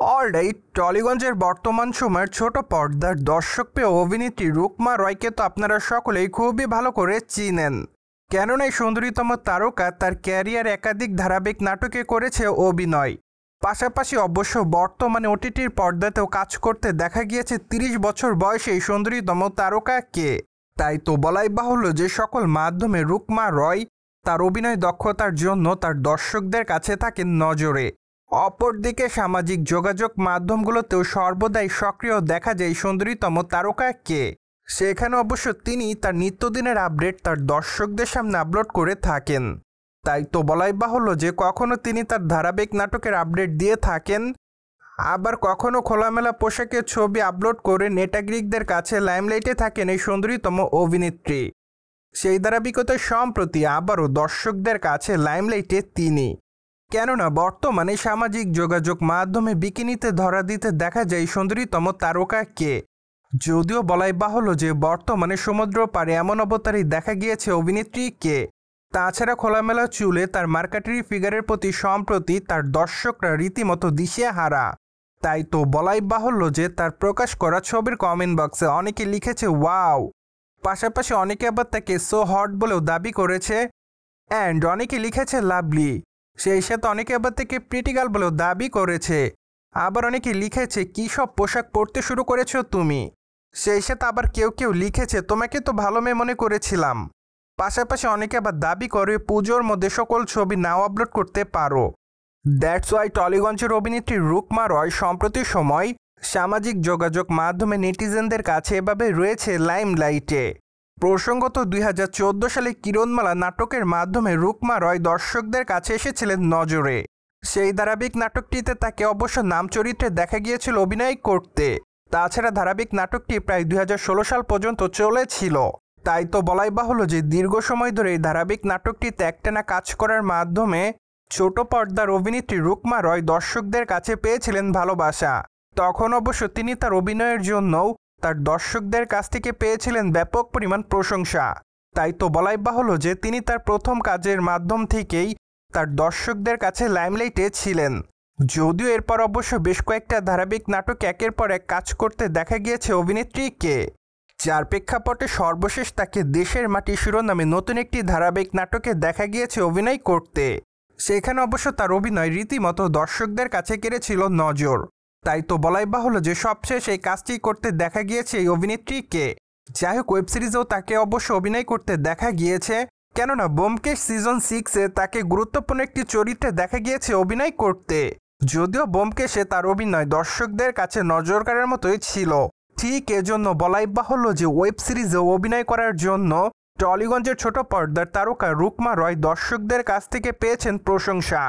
Alright, টলিগঞ্জের বর্তমান সময়ের ছোট পর্দার দর্শকপ্রিয় অভিনেত্রী রুকমা রয়কে তো আপনারা সকলেই খুবই ভালো করে চিনেন। কেননা এই সুন্দরীতম তারকা তার ক্যারিয়ার একাধিক ধারাবাহিক নাটকে করেছে অভিনয়। পাশাপাশি অবশ্য বর্তমানে ওটিটির পর্দাতেও কাজ করতে দেখা গিয়েছে ৩০ বছর বয়সে এই সুন্দরীতম তারকাকে। তাই তো বলাই বাহুল্য যে সকল মাধ্যমে রুকমা রয় তার অভিনয় দক্ষতার জন্য তার দর্শকদের কাছে থাকেন নজরে। অপরদিকে সামাজিক যোগাযোগ মাধ্যমগুলোতেও সর্বদাই সক্রিয় দেখা যায় সুন্দরীতম তারকাকে। সেখানে অবশ্য তিনি তার নিত্যদিনের আপডেট তার দর্শকদের সামনে আপলোড করে থাকেন। তাই তো বলাই বাহুল্য যে কখনো তিনি তার ধারাবাহিক নাটকের আপডেট দিয়ে থাকেন, আবার কখনো খোলামেলা পোশাকের ছবি আপলোড করে নেটাগরিকদের কাছে লাইমলাইটে থাকেন এই সুন্দরীতম অভিনেত্রী। সেই ধারাবাহিকতায় সম্প্রতি আবারও দর্শকদের কাছে লাইমলাইটে তিনি। কেননা বর্তমানে সামাজিক যোগাযোগ মাধ্যমে বিকিনিতে ধরা দিতে দেখা যায় সুন্দরীতম তারকাকে। যদিও বলাই বাহুল্য যে বর্তমানে সমুদ্র পাড়ে এমন অবতারেই দেখা গিয়েছে অভিনেত্রীকে। তাছাড়া খোলামেলা চুলে তার মার্কাটারি ফিগারের প্রতি সম্প্রতি তার দর্শকরা রীতিমতো দিশেহারা। তাই তো বলাই বাহুল্য যে তার প্রকাশ করা ছবির কমেন্ট বক্সে অনেকে লিখেছে ওয়াও, পাশাপাশি অনেকে আবার তাকে সো হট বলেও দাবি করেছে, অ্যান্ড অনেকে লিখেছে লাভলি। সেই সাথে অনেকে আবার থেকে প্রিটিগাল বলেও দাবি করেছে। আবার অনেকে লিখেছে কী সব পোশাক পরতে শুরু করেছো তুমি। সেই সাথে আবার কেউ কেউ লিখেছে তোমাকে তো ভালো মেয়ে মনে করেছিলাম। পাশাপাশি অনেকে আবার দাবি করে পুজোর মধ্যে সকল ছবি নাও আপলোড করতে পারো। দ্যাটস ওয়াই টলিগঞ্জের অভিনেত্রী রুকমা রয় সম্প্রতি সময় সামাজিক যোগাযোগ মাধ্যমে নেটিজেনদের কাছে এভাবে রয়েছে লাইমলাইটে। প্রসঙ্গত ২০১৪ সালে কিরণমালা নাটকের মাধ্যমে রুকমা রয় দর্শকদের কাছে এসেছিলেন নজরে। সেই ধারাবাহিক নাটকটিতে তাকে অবশ্য নাম চরিত্রে দেখা গিয়েছিল অভিনয় করতে। তাছাড়া ধারাবাহিক নাটকটি প্রায় ২০১৬ সাল পর্যন্ত চলেছিল। তাই তো বলাই বাহুল্য যে দীর্ঘ সময় ধরে এই ধারাবাহিক নাটকটিতে একটানা কাজ করার মাধ্যমে ছোট পর্দার অভিনেত্রী রুকমা রয় দর্শকদের কাছে পেয়েছিলেন ভালোবাসা। তখন অবশ্য তিনি তার অভিনয়ের জন্যও তার দর্শকদের কাছ থেকে পেয়েছিলেন ব্যাপক পরিমাণ প্রশংসা। তাই তো বলাই বাহুল্য যে তিনি তার প্রথম কাজের মাধ্যম থেকেই তার দর্শকদের কাছে লাইমলাইটে ছিলেন। যদিও এরপর অবশ্য বেশ কয়েকটা ধারাবাহিক নাটক একের পর এক কাজ করতে দেখা গিয়েছে অভিনেত্রীকে, যার প্রেক্ষাপটে সর্বশেষ তাকে দেশের মাটি শিরোনামে নতুন একটি ধারাবাহিক নাটকে দেখা গিয়েছে অভিনয় করতে। সেখানে অবশ্য তার অভিনয় রীতিমতো দর্শকদের কাছে কেড়েছিল নজর। তাই তো বলাই বাহুল্য যে সবশেষ এই কাজটি করতে দেখা গিয়েছে এই অভিনেত্রীকে। যাই হোক, ওয়েব সিরিজেও তাকে অবশ্য অভিনয় করতে দেখা গিয়েছে, কেননা ব্যোমকেশ সিজন 6-এ তাকে গুরুত্বপূর্ণ একটি চরিত্রে দেখা গিয়েছে অভিনয় করতে। যদিও ব্যোমকেশে তার অভিনয় দর্শকদের কাছে নজর কাড়ার মতোই ছিল। ঠিক এজন্য বলাই বাহুল্য যে ওয়েব সিরিজেও অভিনয় করার জন্য টলিগঞ্জের ছোট পর্দার তারকা রুকমা রয় দর্শকদের কাছ থেকে পেয়েছেন প্রশংসা।